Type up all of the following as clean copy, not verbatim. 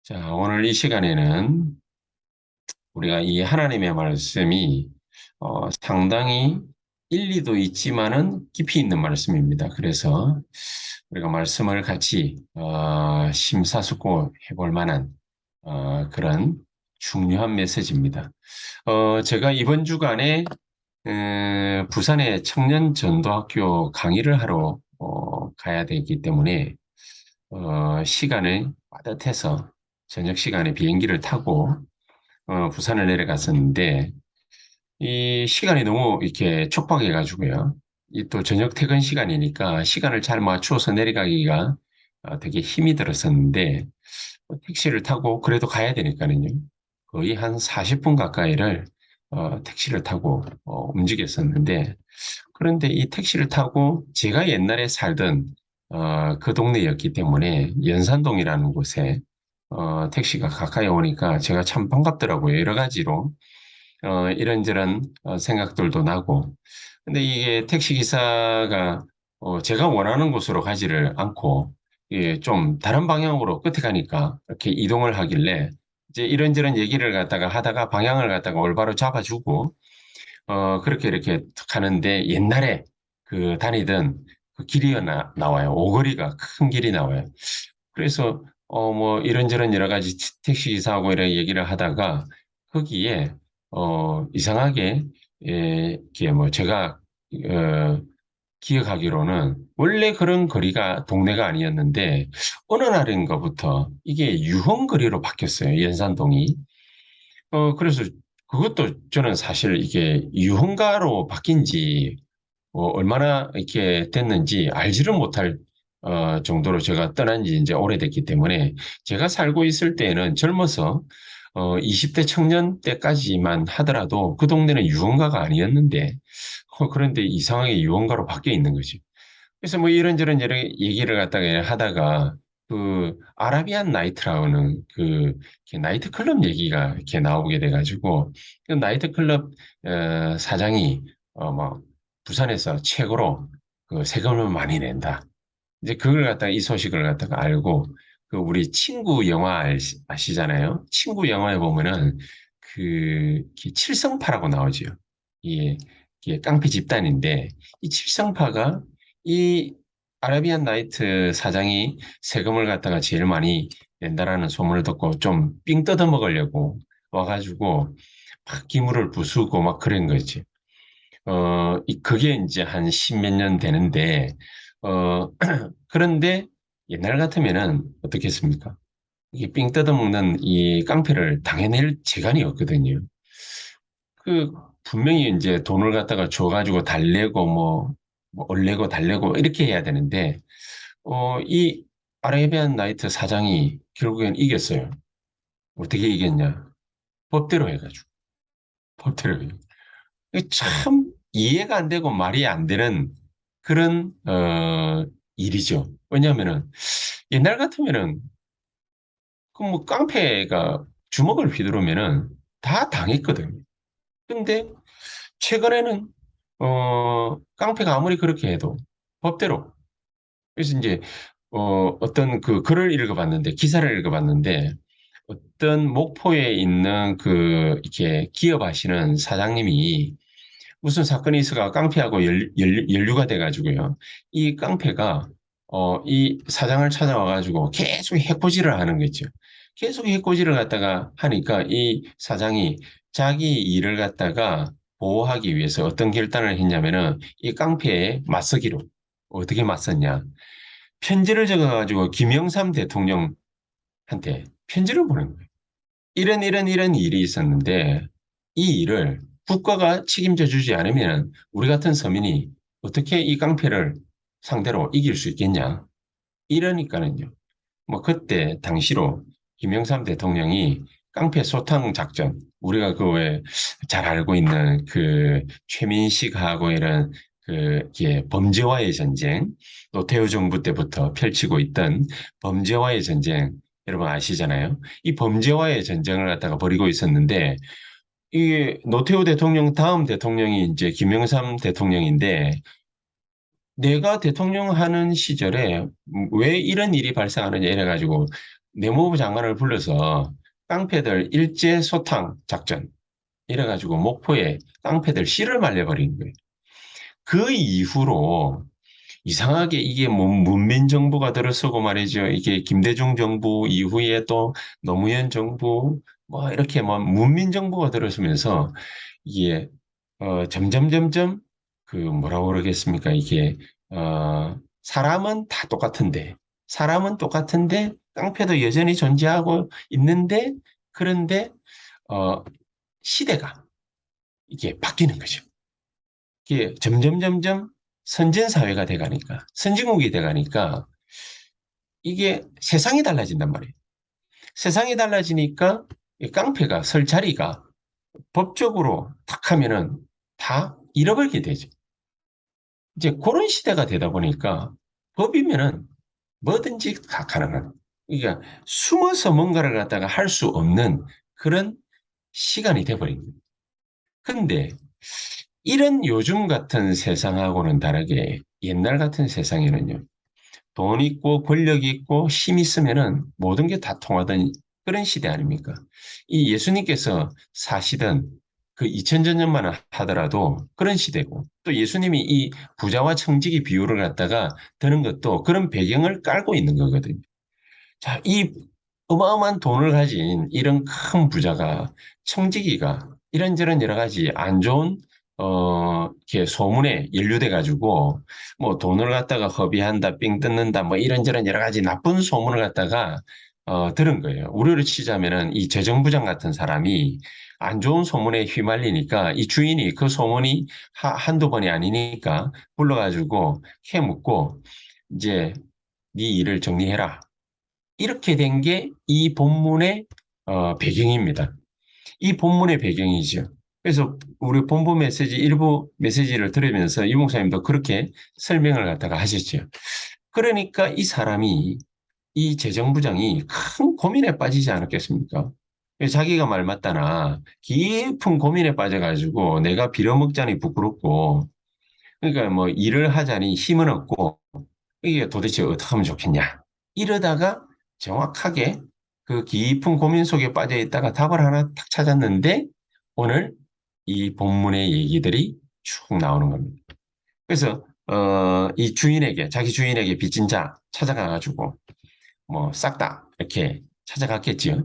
자, 오늘 이 시간에는 우리가 이 하나님의 말씀이 상당히 일리도 있지만은 깊이 있는 말씀입니다. 그래서 우리가 말씀을 같이 심사숙고 해볼 만한 그런 중요한 메시지입니다. 제가 이번 주간에 부산의 청년전도학교 강의를 하러 가야 되기 때문에 시간을 빠듯해서 저녁 시간에 비행기를 타고 부산을 내려갔었는데 이 시간이 너무 이렇게 촉박해가지고요. 이 또 저녁 퇴근 시간이니까 시간을 잘 맞추어서 내려가기가 되게 힘이 들었었는데 택시를 타고 그래도 가야 되니까는요. 거의 한 40분 가까이를 택시를 타고 움직였었는데 그런데 이 택시를 타고 제가 옛날에 살던 그 동네였기 때문에 연산동이라는 곳에 택시가 가까이 오니까 제가 참 반갑더라고요. 여러 가지로 이런저런 생각들도 나고. 근데 이게 택시 기사가 제가 원하는 곳으로 가지를 않고 이게 좀 다른 방향으로 끝에 가니까 이렇게 이동을 하길래 이제 이런저런 얘기를 갖다가 하다가 방향을 갖다가 올바로 잡아주고 그렇게 이렇게 가는데 옛날에 그 다니던 그 길이 나와요. 오거리가 큰 길이 나와요. 그래서 뭐 이런저런 여러 가지 택시 기사하고 이런 얘기를 하다가 거기에 이상하게 이게 뭐 제가 어, 기억하기로는 원래 그런 거리가 동네가 아니었는데 어느 날인가부터 이게 유흥거리로 바뀌었어요. 연산동이. 그래서 그것도 저는 사실 이게 유흥가로 바뀐 지 얼마나 이렇게 됐는지 알지를 못할 정도로 제가 떠난 지 이제 오래됐기 때문에 제가 살고 있을 때에는 젊어서 20대 청년 때까지만 하더라도 그 동네는 유흥가가 아니었는데 그런데 이상하게 유흥가로 바뀌어 있는 거지. 그래서 뭐 이런저런 여러 얘기를 갖다가 하다가 그 아라비안 나이트라는 그 이렇게 나이트 클럽 얘기가 이렇게 나오게 돼가지고 그 나이트 클럽 사장이 뭐 부산에서 최고로 그 세금을 많이 낸다. 이제 그걸 갖다가 이 소식을 갖다가 알고 그 우리 친구 영화 아시잖아요. 친구 영화에 보면은 그 칠성파라고 나오죠. 이게, 이게 깡패 집단인데 이 칠성파가 이 아라비안 나이트 사장이 세금을 갖다가 제일 많이 낸다라는 소문을 듣고 좀 삥 뜯어 먹으려고 와가지고 막 기물을 부수고 막 그런 거지. 그게 이제 한 십몇 년 되는데, 어, 그런데 옛날 같으면은 어떻겠습니까? 이게 삥 뜯어먹는 이 깡패를 당해낼 재간이 없거든요. 그, 분명히 이제 돈을 갖다가 줘가지고 달래고 뭐 얼래고 달래고 이렇게 해야 되는데, 이 아라비안 나이트 사장이 결국엔 이겼어요. 어떻게 이겼냐? 법대로 해가지고. 법대로. 이게 참 이해가 안 되고 말이 안 되는 그런 일이죠. 왜냐하면은 옛날 같으면은 그 뭐 깡패가 주먹을 휘두르면은 다 당했거든요. 근데 최근에는 깡패가 아무리 그렇게 해도 법대로. 그래서 이제 어떤 그 글을 읽어봤는데 기사를 읽어봤는데 어떤 목포에 있는 그 이렇게 기업 하시는 사장님이 무슨 사건이 있어가 깡패하고 연루가 돼가지고요. 이 깡패가 이 사장을 찾아와가지고 계속 해코지를 하는 거죠. 계속 해코지를 갖다가 하니까 이 사장이 자기 일을 갖다가 보호하기 위해서 어떤 결단을 했냐면은 이 깡패에 맞서기로 어떻게 맞섰냐. 편지를 적어가지고 김영삼 대통령한테 편지를 보낸 거예요. 이런 일이 있었는데 이 일을 국가가 책임져 주지 않으면 우리 같은 서민이 어떻게 이 깡패를 상대로 이길 수 있겠냐. 이러니까는요. 뭐 그때 당시로 김영삼 대통령이 깡패 소탕 작전, 우리가 그 왜 잘 알고 있는 그 최민식하고 이런 그 범죄와의 전쟁, 노태우 정부 때부터 펼치고 있던 범죄와의 전쟁, 여러분 아시잖아요. 이 범죄와의 전쟁을 갖다가 벌이고 있었는데 이게 노태우 대통령 다음 대통령이 이제 김영삼 대통령인데 내가 대통령 하는 시절에 왜 이런 일이 발생하느냐 이래가지고 내무부 장관을 불러서 깡패들 일제 소탕 작전 이래가지고 목포에 깡패들 씨를 말려버린 거예요. 그 이후로 이상하게 이게 뭐 문민 정부가 들어서고 말이죠. 이게 김대중 정부 이후에 또 노무현 정부 뭐 이렇게 뭐 문민 정부가 들어서면서 이게 점점 그 뭐라고 그러겠습니까? 이게 사람은 다 똑같은데 사람은 똑같은데 깡패도 여전히 존재하고 있는데 그런데 어 시대가 이게 바뀌는 거죠. 이게 점점 선진 사회가 돼가니까 선진국이 돼가니까 이게 세상이 달라진단 말이에요. 세상이 달라지니까 이 깡패가 설 자리가 법적으로 탁 하면은 다 잃어버리게 되죠. 이제 그런 시대가 되다 보니까 법이면은 뭐든지 다 가능한. 그러니까 숨어서 뭔가를 갖다가 할 수 없는 그런 시간이 돼버린 거예요. 근데 이런 요즘 같은 세상하고는 다르게 옛날 같은 세상에는요. 돈 있고 권력 있고 힘 있으면은 모든 게 다 통하던 그런 시대 아닙니까? 이 예수님께서 사시던 그 2000년만 하더라도 그런 시대고 또 예수님이 이 부자와 청지기 비유를 갖다가 드는 것도 그런 배경을 깔고 있는 거거든요. 자, 이 어마어마한 돈을 가진 이런 큰 부자가 청지기가 이런저런 여러 가지 안 좋은 이렇게 소문에 연루돼 가지고 뭐 돈을 갖다가 허비한다, 삥 뜯는다, 뭐 이런저런 여러 가지 나쁜 소문을 갖다가 들은 거예요. 우리로 치자면은 이 재정부장 같은 사람이 안 좋은 소문에 휘말리니까 이 주인이 그 소문이 한두 번이 아니니까 불러가지고 캐묻고 이제 네 일을 정리해라. 이렇게 된 게 이 본문의 배경입니다. 이 본문의 배경이죠. 그래서 우리 본부 메시지 일부 메시지를 들으면서 이 목사님도 그렇게 설명을 갖다가 하셨죠. 그러니까 이 사람이 이 재정부장이 큰 고민에 빠지지 않았겠습니까? 자기가 말 맞다나 깊은 고민에 빠져가지고 내가 빌어먹자니 부끄럽고 그러니까 뭐 일을 하자니 힘은 없고 이게 도대체 어떻게 하면 좋겠냐. 이러다가 정확하게 그 깊은 고민 속에 빠져 있다가 답을 하나 탁 찾았는데 오늘 이 본문의 얘기들이 쭉 나오는 겁니다. 그래서 이 주인에게 자기 주인에게 빚진 자 찾아가가지고 뭐 싹 다 이렇게 찾아갔겠지요.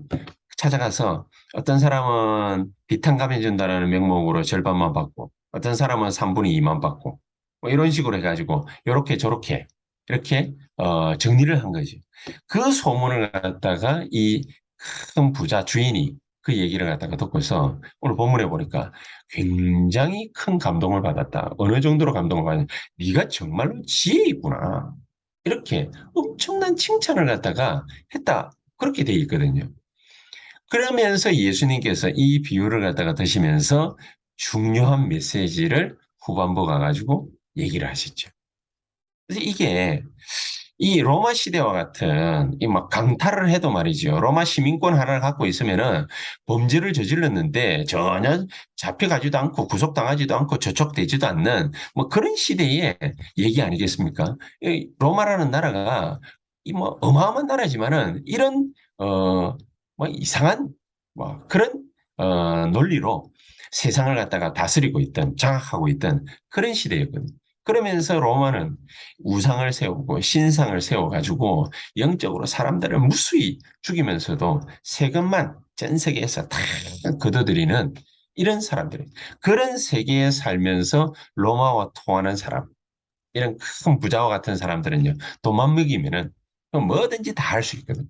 찾아가서 어떤 사람은 비탄 감해준다라는 명목으로 절반만 받고 어떤 사람은 3분의 2만 받고 뭐 이런 식으로 해가지고 요렇게 저렇게 이렇게 정리를 한 거지. 그 소문을 갖다가 이 큰 부자 주인이 그 얘기를 갖다가 듣고서 오늘 본문에 보니까 굉장히 큰 감동을 받았다. 어느 정도로 감동을 받았냐. 네가 정말로 지혜 있구나. 이렇게 엄청난 칭찬을 갖다가 했다. 그렇게 돼 있거든요. 그러면서 예수님께서 이 비유를 갖다가 드시면서 중요한 메시지를 후반부 가가지고 얘기를 하시죠. 그래서 이게 이 로마 시대와 같은 이 막 강탈을 해도 말이죠. 로마 시민권 하나를 갖고 있으면은 범죄를 저질렀는데 전혀 잡혀가지도 않고 구속당하지도 않고 저촉되지도 않는 뭐 그런 시대의 얘기 아니겠습니까? 이 로마라는 나라가 이 뭐 어마어마한 나라지만은 이런 뭐 이상한 뭐 그런 논리로 세상을 갖다가 다스리고 있던 장악하고 있던 그런 시대였거든요. 그러면서 로마는 우상을 세우고 신상을 세워가지고 영적으로 사람들을 무수히 죽이면서도 세금만 전 세계에서 다 걷어들이는 이런 사람들. 그런 세계에 살면서 로마와 통하는 사람, 이런 큰 부자와 같은 사람들은요, 돈만 먹이면은 뭐든지 다 할 수 있거든.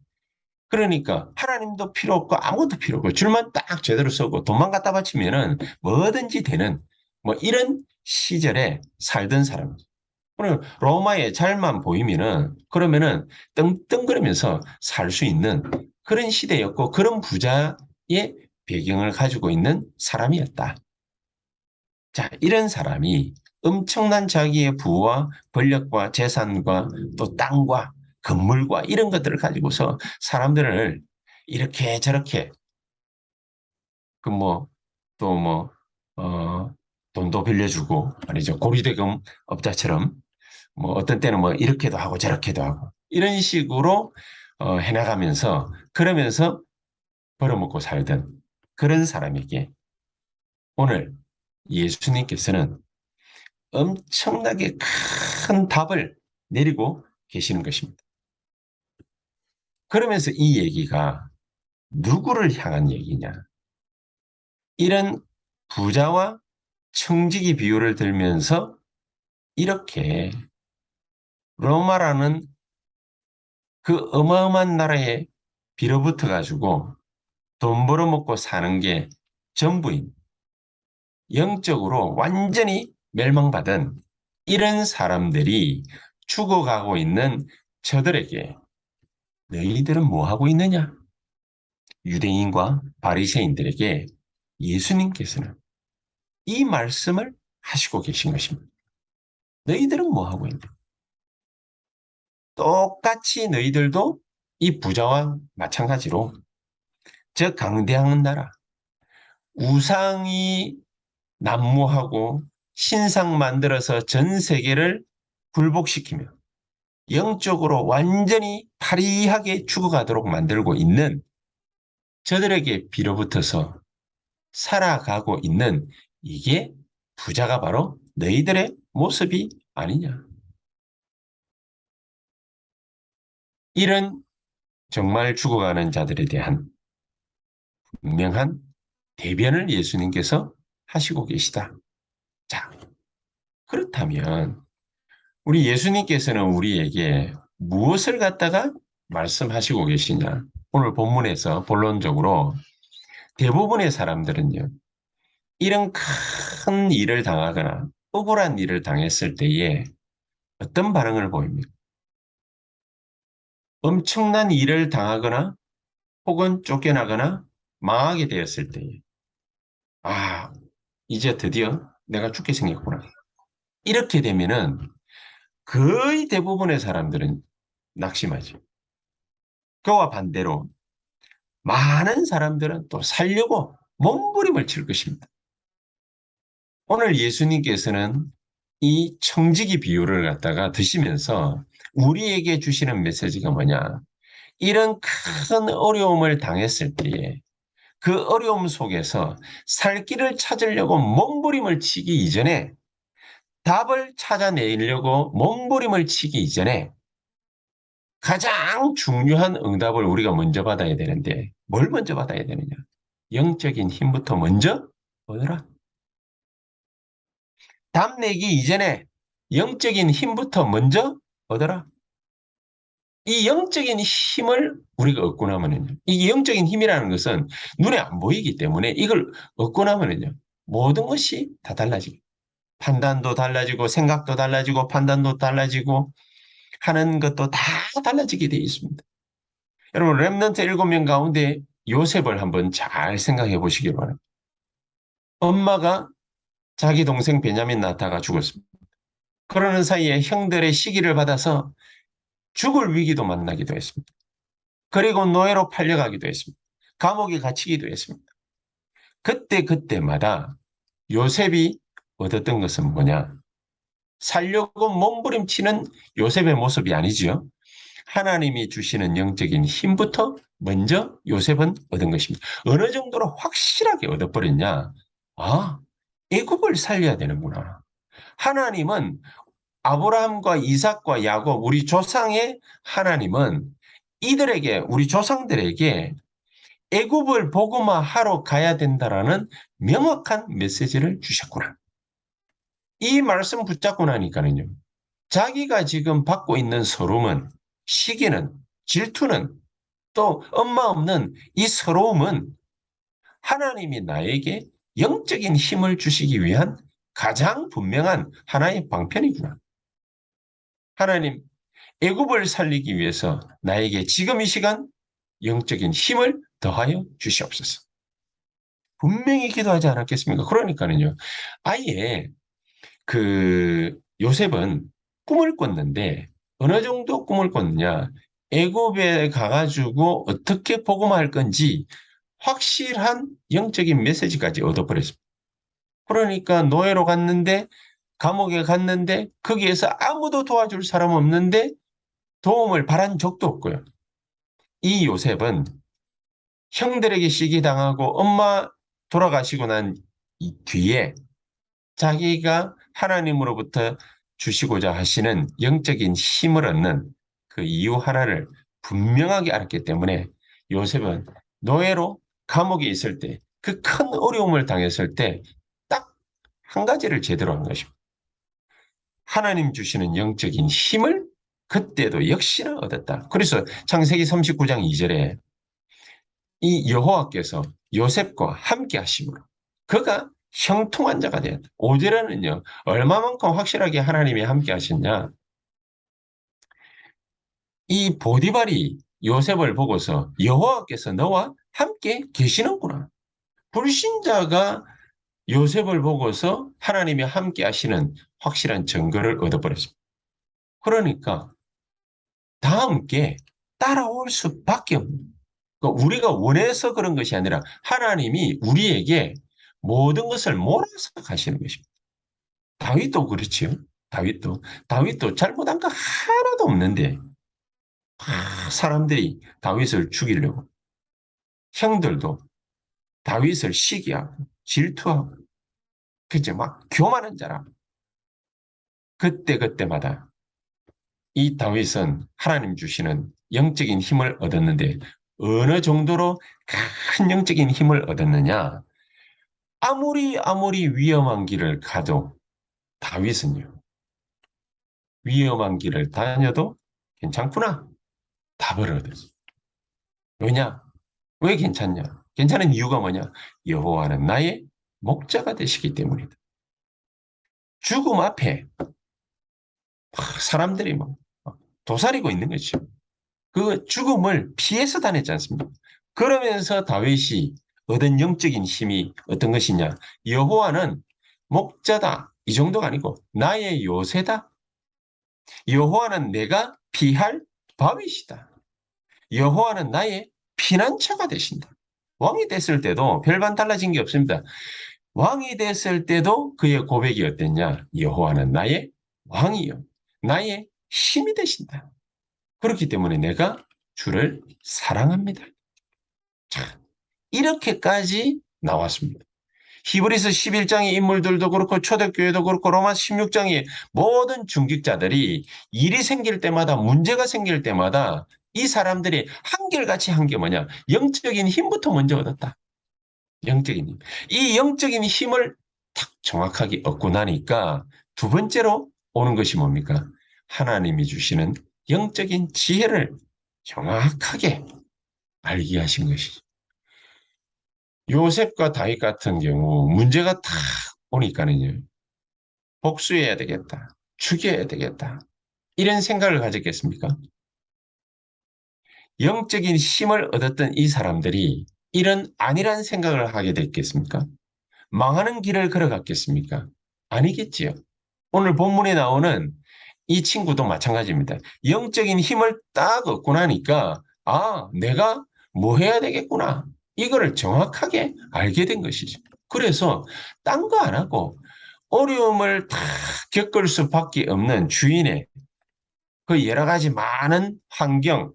그러니까 하나님도 필요 없고 아무것도 필요 없고 줄만 딱 제대로 쓰고 돈만 갖다 바치면은 뭐든지 되는 뭐 이런 시절에 살던 사람. 그럼 로마의 잘만 보이면은 그러면은 떵떵거리면서 살 수 있는 그런 시대였고 그런 부자의 배경을 가지고 있는 사람이었다. 자, 이런 사람이 엄청난 자기의 부와 권력과 재산과 또 땅과 건물과 이런 것들을 가지고서 사람들을 이렇게 저렇게 그 뭐 또 뭐 돈도 빌려주고 말이죠. 고리대금 업자처럼 뭐 어떤 때는 뭐 이렇게도 하고 저렇게도 하고 이런 식으로 해나가면서 그러면서 벌어먹고 살던 그런 사람에게 오늘 예수님께서는 엄청나게 큰 답을 내리고 계시는 것입니다. 그러면서 이 얘기가 누구를 향한 얘기냐? 이런 부자와 청지기 비유를 들면서 이렇게 로마라는 그 어마어마한 나라에 빌어붙어 가지고 돈 벌어먹고 사는 게 전부인 영적으로 완전히 멸망받은 이런 사람들이 죽어가고 있는 저들에게 너희들은 뭐 하고 있느냐? 유대인과 바리새인들에게 예수님께서는 이 말씀을 하시고 계신 것입니다. 너희들은 뭐 하고 있냐? 똑같이 너희들도 이 부자와 마찬가지로 저 강대한 나라, 우상이 난무하고 신상 만들어서 전 세계를 굴복시키며 영적으로 완전히 파리하게 죽어가도록 만들고 있는 저들에게 빌어붙어서 살아가고 있는 이게 부자가 바로 너희들의 모습이 아니냐. 이런 정말 죽어가는 자들에 대한 분명한 대변을 예수님께서 하시고 계시다. 자, 그렇다면 우리 예수님께서는 우리에게 무엇을 갖다가 말씀하시고 계시냐? 오늘 본문에서 본론적으로 대부분의 사람들은요, 이런 큰 일을 당하거나 억울한 일을 당했을 때에 어떤 반응을 보입니까? 엄청난 일을 당하거나 혹은 쫓겨나거나 망하게 되었을 때에 아, 이제 드디어 내가 죽게 생겼구나. 이렇게 되면은 거의 대부분의 사람들은 낙심하죠. 그와 반대로 많은 사람들은 또 살려고 몸부림을 칠 것입니다. 오늘 예수님께서는 이 청지기 비유를 갖다가 드시면서 우리에게 주시는 메시지가 뭐냐? 이런 큰 어려움을 당했을 때에 그 어려움 속에서 살 길을 찾으려고 몸부림을 치기 이전에 답을 찾아내려고 몸부림을 치기 이전에 가장 중요한 응답을 우리가 먼저 받아야 되는데 뭘 먼저 받아야 되느냐? 영적인 힘부터 먼저 얻어라. 답 내기 이전에 영적인 힘부터 먼저 얻어라. 이 영적인 힘을 우리가 얻고 나면은요. 이 영적인 힘이라는 것은 눈에 안 보이기 때문에 이걸 얻고 나면은요. 모든 것이 다 달라지고 판단도 달라지고 생각도 달라지고 판단도 달라지고 하는 것도 다 달라지게 되어 있습니다. 여러분 렘넌트 7명 가운데 요셉을 한번 잘 생각해 보시기 바랍니다. 엄마가 자기 동생 베냐민 낳다가 죽었습니다. 그러는 사이에 형들의 시기를 받아서 죽을 위기도 만나기도 했습니다. 그리고 노예로 팔려가기도 했습니다. 감옥에 갇히기도 했습니다. 그때마다 요셉이 얻었던 것은 뭐냐? 살려고 몸부림치는 요셉의 모습이 아니지요. 하나님이 주시는 영적인 힘부터 먼저 요셉은 얻은 것입니다. 어느 정도로 확실하게 얻어버렸냐? 아, 애굽을 살려야 되는구나. 하나님은 아브라함과 이삭과 야곱, 우리 조상의 하나님은 이들에게, 우리 조상들에게 애굽을 복음화하러 가야 된다라는 명확한 메시지를 주셨구나. 이 말씀 붙잡고 나니까는요. 자기가 지금 받고 있는 서름은, 시기는, 질투는, 또 엄마 없는 이 서러움은 하나님이 나에게 영적인 힘을 주시기 위한 가장 분명한 하나의 방편이구나. 하나님, 애굽을 살리기 위해서 나에게 지금 이 시간 영적인 힘을 더하여 주시옵소서. 분명히 기도하지 않았겠습니까? 그러니까는요. 아예 요셉은 꿈을 꿨는데 어느 정도 꿈을 꿨느냐? 애굽에 가가지고 어떻게 복음할 건지 확실한 영적인 메시지까지 얻어버렸습니다. 그러니까 노예로 갔는데 감옥에 갔는데 거기에서 아무도 도와줄 사람 없는데 도움을 바란 적도 없고요. 이 요셉은 형들에게 시기당하고 엄마 돌아가시고 난 이 뒤에 자기가 하나님으로부터 주시고자 하시는 영적인 힘을 얻는 그 이유 하나를 분명하게 알았기 때문에 요셉은 노예로 감옥에 있을 때 그 큰 어려움을 당했을 때 딱 한 가지를 제대로 한 것입니다. 하나님 주시는 영적인 힘을 그때도 역시나 얻었다. 그래서 창세기 39장 2절에 이 여호와께서 요셉과 함께 하심으로 그가 형통한 자가 되었다. 5절에는요. 얼마만큼 확실하게 하나님이 함께 하셨냐. 이 보디발이 요셉을 보고서 여호와께서 너와 함께 계시는구나. 불신자가 요셉을 보고서 하나님이 함께 하시는 확실한 증거를 얻어버렸습니다. 그러니까 다 함께 따라올 수밖에 없는. 그러니까 우리가 원해서 그런 것이 아니라 하나님이 우리에게 모든 것을 몰아서 가시는 것입니다. 다윗도 그렇지요. 다윗도 잘못한 거 하나도 없는데 사람들이 다윗을 죽이려고 형들도 다윗을 시기하고 질투하고 그죠 막 교만한 자라 그때마다 이 다윗은 하나님 주시는 영적인 힘을 얻었는데 어느 정도로 큰 영적인 힘을 얻었느냐? 아무리 위험한 길을 가도 다윗은요. 위험한 길을 다녀도 괜찮구나. 답을 얻었어. 왜냐? 왜 괜찮냐? 괜찮은 이유가 뭐냐? 여호와는 나의 목자가 되시기 때문이다. 죽음 앞에 사람들이 막 도사리고 있는 거죠. 그 죽음을 피해서 다녔지 않습니까? 그러면서 다윗이 얻은 영적인 힘이 어떤 것이냐? 여호와는 목자다. 이 정도가 아니고 나의 요새다. 여호와는 내가 피할 바위시다. 여호와는 나의 피난처가 되신다. 왕이 됐을 때도 별반 달라진 게 없습니다. 왕이 됐을 때도 그의 고백이 어땠냐? 여호와는 나의 왕이요. 나의 힘이 되신다. 그렇기 때문에 내가 주를 사랑합니다. 자, 이렇게까지 나왔습니다. 히브리서 11장의 인물들도 그렇고 초대교회도 그렇고 로마 16장의 모든 중직자들이 일이 생길 때마다 문제가 생길 때마다 이 사람들이 한결같이 한 게 뭐냐? 영적인 힘부터 먼저 얻었다. 영적인 힘. 이 영적인 힘을 딱 정확하게 얻고 나니까 두 번째로 오는 것이 뭡니까? 하나님이 주시는 영적인 지혜를 정확하게 알게 하신 것이죠. 요셉과 다윗 같은 경우 문제가 탁 오니까는요. 복수해야 되겠다. 죽여야 되겠다. 이런 생각을 가졌겠습니까? 영적인 힘을 얻었던 이 사람들이 이런 안일한 생각을 하게 됐겠습니까? 망하는 길을 걸어갔겠습니까? 아니겠지요. 오늘 본문에 나오는 이 친구도 마찬가지입니다. 영적인 힘을 딱 얻고 나니까 내가 뭐 해야 되겠구나. 이거를 정확하게 알게 된 것이죠. 그래서 딴 거 안 하고 어려움을 다 겪을 수밖에 없는 주인의 그 여러 가지 많은 환경,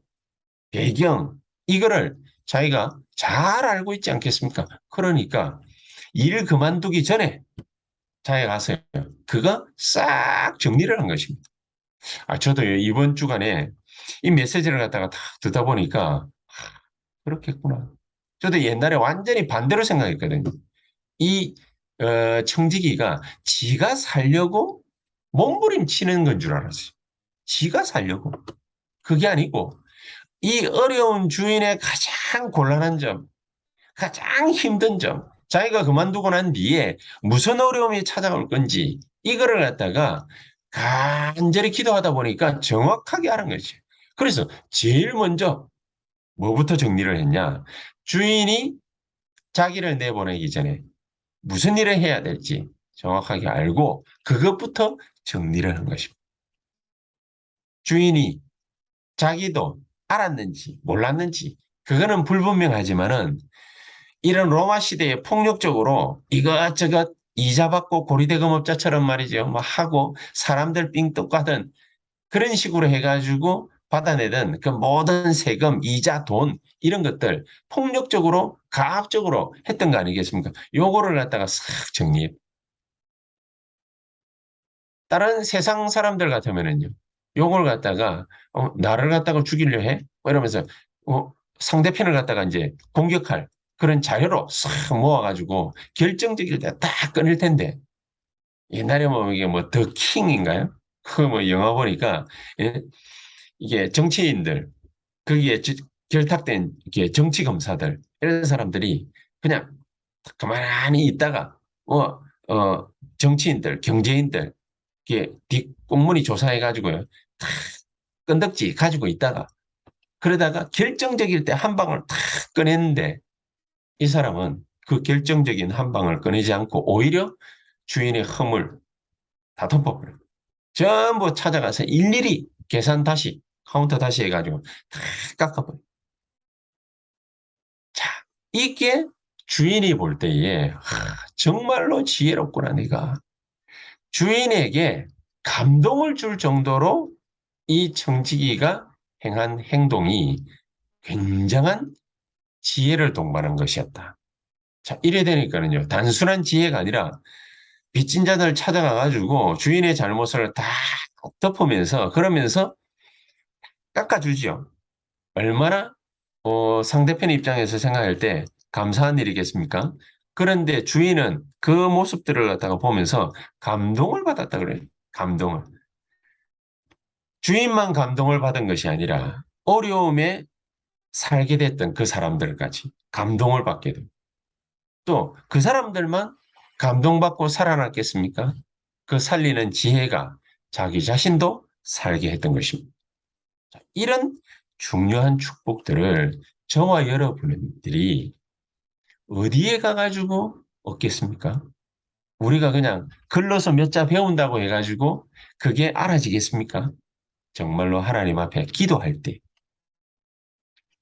배경 이거를 자기가 잘 알고 있지 않겠습니까? 그러니까 일 그만두기 전에 자기가 가서 그거 싹 정리를 한 것입니다. 저도 이번 주간에 이 메시지를 갖다가 다 듣다 보니까 그렇겠구나. 저도 옛날에 완전히 반대로 생각했거든요. 이 청지기가 지가 살려고 몸부림치는 건 줄 알았어요. 지가 살려고. 그게 아니고 이 어려운 주인의 가장 곤란한 점, 가장 힘든 점, 자기가 그만두고 난 뒤에 무슨 어려움이 찾아올 건지 이거를 갖다가 간절히 기도하다 보니까 정확하게 알은 거지. 그래서 제일 먼저 뭐부터 정리를 했냐? 주인이 자기를 내보내기 전에 무슨 일을 해야 될지 정확하게 알고 그것부터 정리를 한 것입니다. 주인이 자기도 알았는지 몰랐는지 그거는 불분명하지만은 이런 로마 시대에 폭력적으로 이것저것 이자 받고 고리대금업자처럼 말이죠. 막 하고 사람들 삥 뜯고 하던 그런 식으로 해가지고 받아내던 그 모든 세금, 이자, 돈 이런 것들 폭력적으로 가압적으로 했던 거 아니겠습니까? 요거를 갖다가 싹 정리해. 다른 세상 사람들 같으면은요. 요걸 갖다가 나를 갖다가 죽이려 해? 뭐 이러면서 상대편을 갖다가 이제 공격할 그런 자료로 싹 모아가지고 결정적일 때 딱 꺼낼 텐데 옛날에 뭐 이게 뭐 더 킹인가요? 그 뭐 영화 보니까 예? 이게 정치인들 거기에 결탁된 이렇게 정치 검사들 이런 사람들이 그냥 가만히 있다가 정치인들 경제인들 이게 꽁무니 조사해가지고요 탁 건덕지 가지고 있다가 그러다가 결정적일 때 한 방을 탁 꺼냈는데 이 사람은 그 결정적인 한 방을 꺼내지 않고 오히려 주인의 허물 다 덮어버려요. 전부 찾아가서 일일이 계산 다시 카운터 다시 해가지고 다 깎아버려요. 자, 이게 주인이 볼 때에 정말로 지혜롭구나 내가. 주인에게 감동을 줄 정도로 이 청지기가 행한 행동이 굉장한 지혜를 동반한 것이었다. 자, 이래 되니까는요, 단순한 지혜가 아니라 빚진 자들 찾아가가지고 주인의 잘못을 다 덮으면서, 그러면서 깎아주지요. 얼마나 상대편 입장에서 생각할 때 감사한 일이겠습니까? 그런데 주인은 그 모습들을 갖다가 보면서 감동을 받았다 그래요. 감동을. 주인만 감동을 받은 것이 아니라 어려움에 살게 됐던 그 사람들까지 감동을 받게 됩니다. 또 그 사람들만 감동받고 살아났겠습니까? 그 살리는 지혜가 자기 자신도 살게 했던 것입니다. 이런 중요한 축복들을 저와 여러분들이 어디에 가가지고 얻겠습니까? 우리가 그냥 글로서 몇 자 배운다고 해가지고 그게 알아지겠습니까? 정말로 하나님 앞에 기도할 때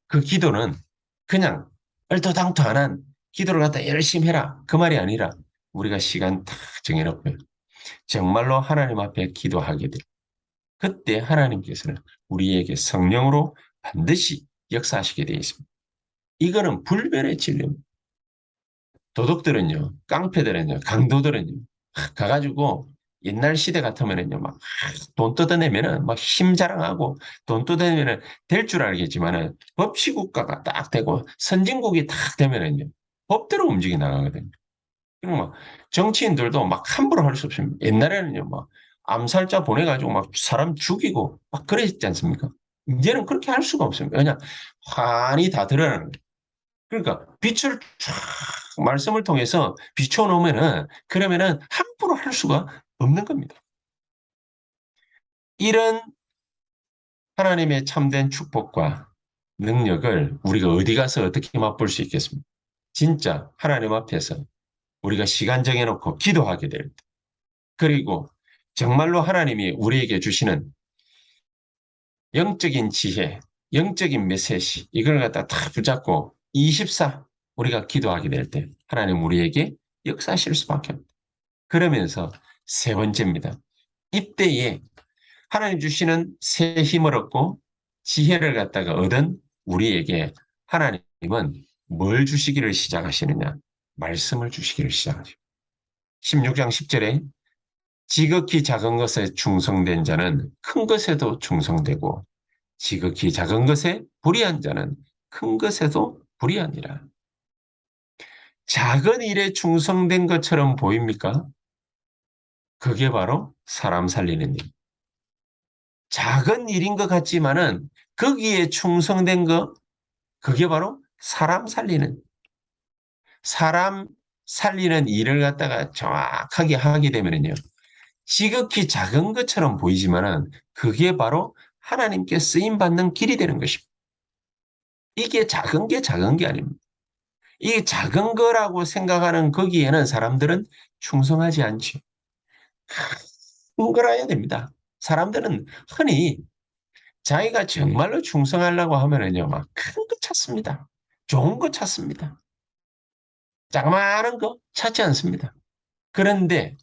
그 기도는 그냥 얼토당토안한 기도를 갖다 열심히 해라 그 말이 아니라 우리가 시간 딱 정해놓고요. 정말로 하나님 앞에 기도하게 돼. 그때 하나님께서는 우리에게 성령으로 반드시 역사하시게 되어 있습니다. 이거는 불변의 진리입니다. 도둑들은요, 깡패들은요, 강도들은요, 가가지고 옛날 시대 같으면은요, 막 돈 뜯어내면은 막 힘 자랑하고 돈 뜯어내면은 될 줄 알겠지만은 법치국가가 딱 되고 선진국이 딱 되면은요, 법대로 움직이 나가거든요. 그리고 막 정치인들도 막 함부로 할 수 없습니다. 옛날에는요, 막 암살자 보내가지고 막 사람 죽이고 막 그랬지 않습니까? 이제는 그렇게 할 수가 없습니다. 그냥 환히 다 드러나는 거예요. 그러니까 빛을 쫙 말씀을 통해서 비춰놓으면은 그러면은 함부로 할 수가 없는 겁니다. 이런 하나님의 참된 축복과 능력을 우리가 어디 가서 어떻게 맛볼 수 있겠습니까? 진짜 하나님 앞에서 우리가 시간 정해놓고 기도하게 될 때, 그리고 정말로 하나님이 우리에게 주시는 영적인 지혜, 영적인 메시지, 이걸 갖다 다 붙잡고 24 우리가 기도하게 될 때 하나님 우리에게 역사하실 수밖에 없다. 그러면서 세 번째입니다. 이때에 하나님 주시는 새 힘을 얻고 지혜를 갖다가 얻은 우리에게 하나님은 뭘 주시기를 시작하시느냐? 말씀을 주시기를 시작하죠. 16장 10절에 지극히 작은 것에 충성된 자는 큰 것에도 충성되고 지극히 작은 것에 불의한 자는 큰 것에도 불의하니라. 작은 일에 충성된 것처럼 보입니까? 그게 바로 사람 살리는 일. 작은 일인 것 같지만은 거기에 충성된 거, 그게 바로 사람 살리는 일을 갖다가 정확하게 하게 되면요. 지극히 작은 것처럼 보이지만은 그게 바로 하나님께 쓰임 받는 길이 되는 것입니다. 이게 작은 게 아닙니다. 이 작은 거라고 생각하는 거기에는 사람들은 충성하지 않죠. 큰 거라야 됩니다. 사람들은 흔히 자기가 정말로 충성하려고 하면은요, 막 큰 거 찾습니다. 좋은 거 찾습니다. 자그마한 거 찾지 않습니다. 그런데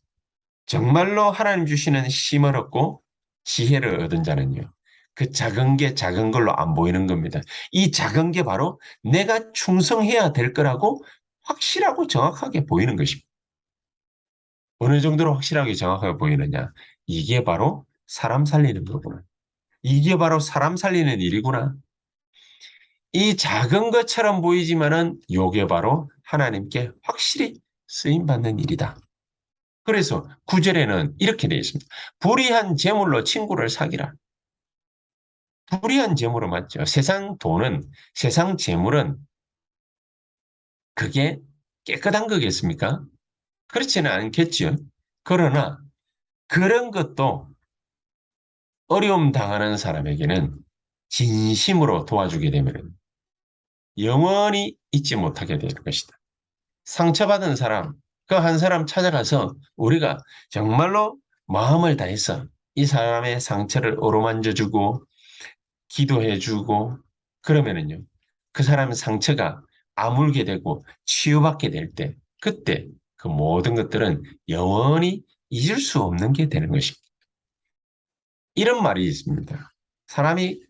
정말로 하나님 주시는 힘을 얻고 지혜를 얻은 자는요, 그 작은 게 작은 걸로 안 보이는 겁니다. 이 작은 게 바로 내가 충성해야 될 거라고 확실하고 정확하게 보이는 것입니다. 어느 정도로 확실하게 정확하게 보이느냐. 이게 바로 사람 살리는 거구나. 이게 바로 사람 살리는 일이구나. 이 작은 것처럼 보이지만은 요게 바로 하나님께 확실히 쓰임받는 일이다. 그래서 구절에는 이렇게 되어 있습니다. 불의한 재물로 친구를 사귀라. 불의한 재물은 맞죠. 세상 돈은, 세상 재물은 그게 깨끗한 거겠습니까? 그렇지는 않겠죠. 그러나 그런 것도 어려움 당하는 사람에게는 진심으로 도와주게 되면 영원히 잊지 못하게 되는 것이다. 상처받은 사람, 그 한 사람 찾아가서 우리가 정말로 마음을 다해서 이 사람의 상처를 어루만져주고 기도해주고 그러면은요, 그 사람의 상처가 아물게 되고 치유받게 될 때, 그때 그 모든 것들은 영원히 잊을 수 없는 게 되는 것입니다. 이런 말이 있습니다. 사람이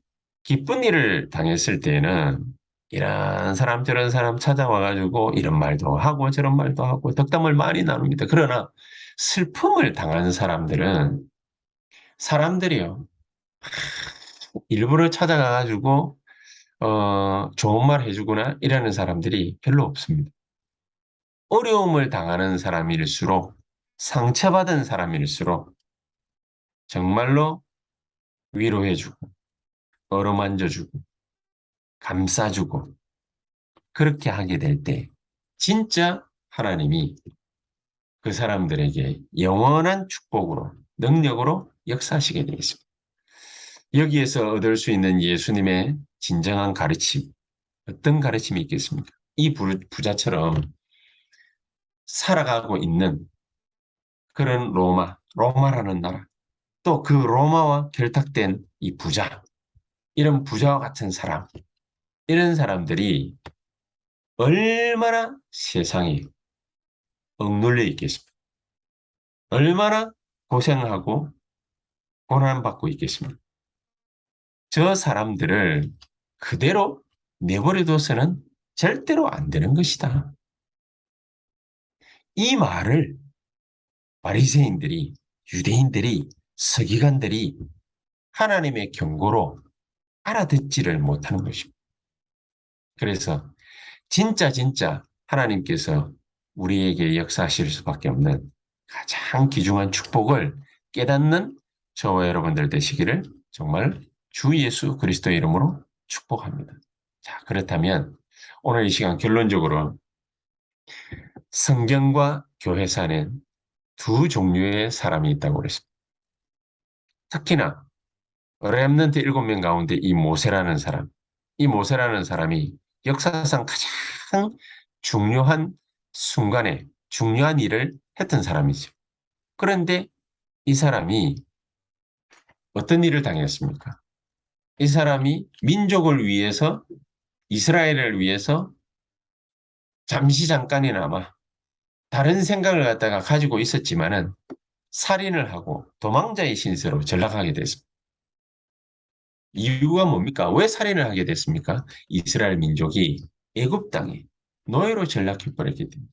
기쁜 일을 당했을 때에는 이런 사람 저런 사람 찾아와가지고 이런 말도 하고 저런 말도 하고 덕담을 많이 나눕니다. 그러나 슬픔을 당한 사람들은 사람들이요 일부러 찾아가가지고 좋은 말 해주거나 이러는 사람들이 별로 없습니다. 어려움을 당하는 사람일수록 상처받은 사람일수록 정말로 위로해주고 어루만져주고 감싸주고 그렇게 하게 될 때 진짜 하나님이 그 사람들에게 영원한 축복으로 능력으로 역사하시게 되어 있습니다. 여기에서 얻을 수 있는 예수님의 진정한 가르침 어떤 가르침이 있겠습니까? 이 부자처럼 살아가고 있는 그런 로마라는 나라 또 그 로마와 결탁된 이 부자 이런 부자와 같은 사람 이런 사람들이 얼마나 세상에 억눌려 있겠습니까? 얼마나 고생하고 고난받고 있겠습니까? 저 사람들을 그대로 내버려둬서는 절대로 안 되는 것이다. 이 말을 바리새인들이, 유대인들이, 서기관들이 하나님의 경고로 알아듣지를 못하는 것입니다. 그래서 진짜 하나님께서 우리에게 역사하실 수밖에 없는 가장 귀중한 축복을 깨닫는 저와 여러분들 되시기를 정말 주 예수 그리스도의 이름으로 축복합니다. 자, 그렇다면 오늘 이 시간 결론적으로 성경과 교회사는 두 종류의 사람이 있다고 그랬습니다. 특히나 렘넌트 7명 가운데 이 모세라는 사람, 이 모세라는 사람이 역사상 가장 중요한 순간에 중요한 일을 했던 사람이죠. 그런데 이 사람이 어떤 일을 당했습니까? 이 사람이 민족을 위해서 이스라엘을 위해서 잠시 잠깐이나마 다른 생각을 갖다가 가지고 있었지만은 살인을 하고 도망자의 신세로 전락하게 됐습니다. 이유가 뭡니까? 왜 살인을 하게 됐습니까? 이스라엘 민족이 애굽 땅에 노예로 전락해 버렸기 때문에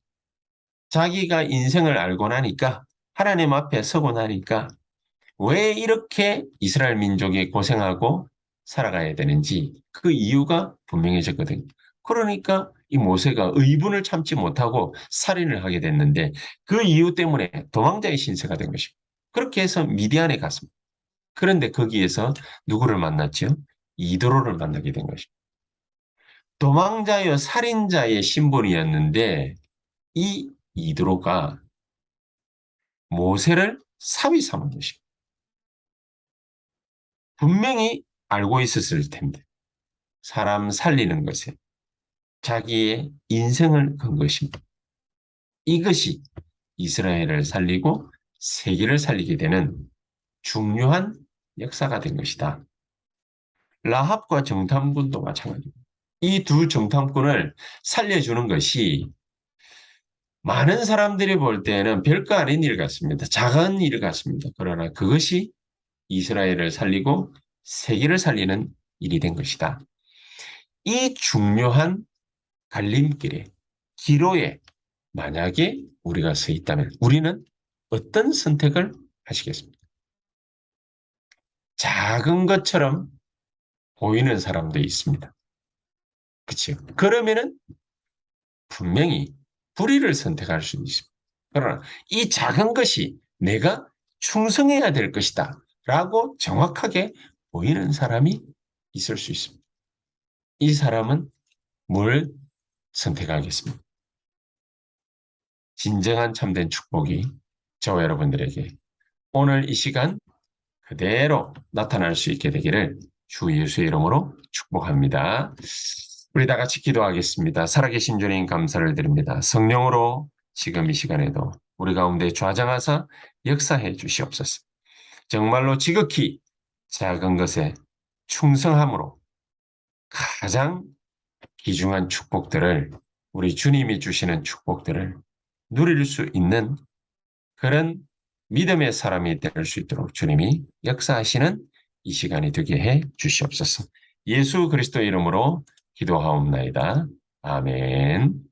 자기가 인생을 알고 나니까 하나님 앞에 서고 나니까 왜 이렇게 이스라엘 민족이 고생하고 살아가야 되는지 그 이유가 분명해졌거든요. 그러니까 이 모세가 의분을 참지 못하고 살인을 하게 됐는데 그 이유 때문에 도망자의 신세가 된 것입니다. 그렇게 해서 미디안에 갔습니다. 그런데 거기에서 누구를 만났죠? 이도로를 만나게 된 것입니다. 도망자여 살인자의 신분이었는데 이 이도로가 모세를 사위 삼은 것입니다. 분명히 알고 있었을 텐데 사람 살리는 것에 자기의 인생을 건 것입니다. 이것이 이스라엘을 살리고 세계를 살리게 되는 중요한 역사가 된 것이다. 라합과 정탐꾼도 마찬가지입니다. 이 두 정탐꾼을 살려주는 것이 많은 사람들이 볼 때는 별거 아닌 일 같습니다. 작은 일 같습니다. 그러나 그것이 이스라엘을 살리고 세계를 살리는 일이 된 것이다. 이 중요한 갈림길에, 기로에 만약에 우리가 서 있다면 우리는 어떤 선택을 하시겠습니까? 작은 것처럼 보이는 사람도 있습니다. 그렇죠? 그러면은 분명히 불의를 선택할 수 있습니다. 그러나 이 작은 것이 내가 충성해야 될 것이다 라고 정확하게 보이는 사람이 있을 수 있습니다. 이 사람은 뭘 선택하겠습니까? 진정한 참된 축복이 저와 여러분들에게 오늘 이 시간 그대로 나타날 수 있게 되기를 주 예수의 이름으로 축복합니다. 우리 다 같이 기도하겠습니다. 살아계신 주님 감사를 드립니다. 성령으로 지금 이 시간에도 우리 가운데 좌정하사 역사해 주시옵소서. 정말로 지극히 작은 것에 충성함으로 가장 귀중한 축복들을 우리 주님이 주시는 축복들을 누릴 수 있는 그런 믿음의 사람이 될 수 있도록 주님이 역사하시는 이 시간이 되게 해 주시옵소서. 예수 그리스도의 이름으로 기도하옵나이다. 아멘.